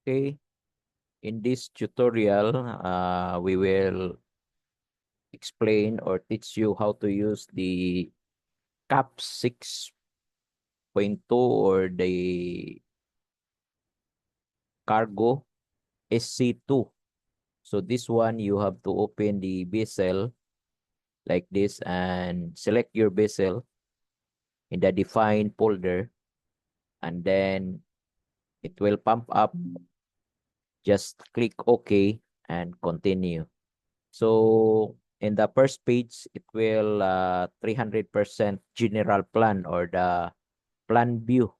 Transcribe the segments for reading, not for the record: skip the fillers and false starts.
Okay, in this tutorial, we will explain or teach you how to use the CAP 6.2 or the Cargo SC2. So this one, you have to open the bezel like this and select your bezel in the define folder, and then it will pump up. Just click OK and continue. So in the first page, it will 300% general plan or the plan view.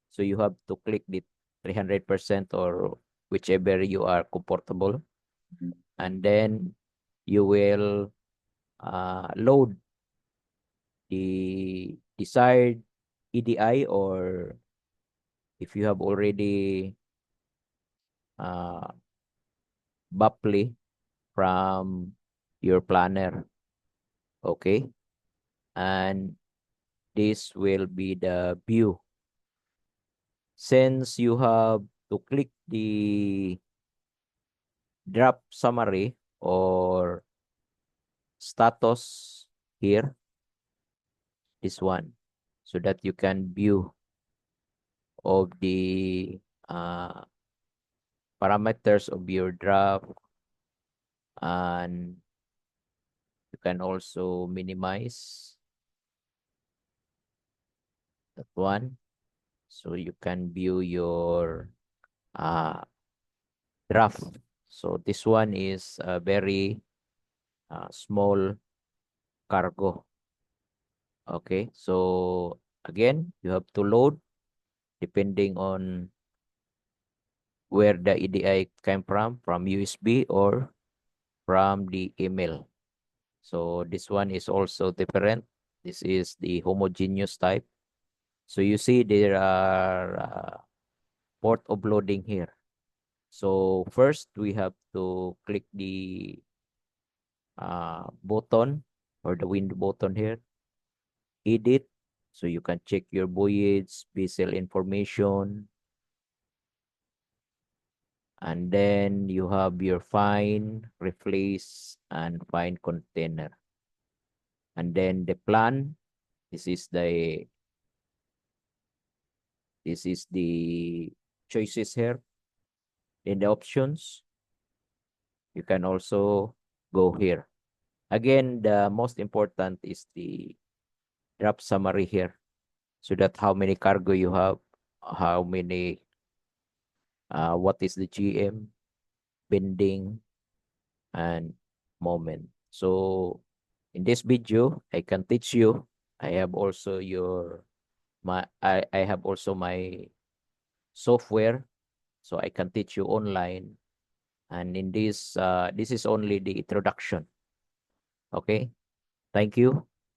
So you have to click the 300% or whichever you are comfortable. And then you will load the desired EDI, or if you have already uh, Bapli from your planner. Okay. And this will be the view. Since you have to click the drop summary or status here, this one, so that you can view of the parameters of your draft, and you can also minimize that one so you can view your uh, draft. So this one is a very small cargo. Okay, so again, you have to load depending on where the EDI came from USB or from the email. So this one is also different. This is the homogeneous type. So you see there are port of loading here. So first we have to click the button or the window button here, edit. So you can check your voyage, vessel information, and then you have your find, replace, and find container. And then the plan, this is the choices here. In the options, you can also go here. Again, the most important is the drop summary here, so that how many cargo you have, how many, what is the GM, bending, and moment. So in this video, I can teach you. I have also I have also my software, so I can teach you online. And in this is only the introduction. Okay, thank you.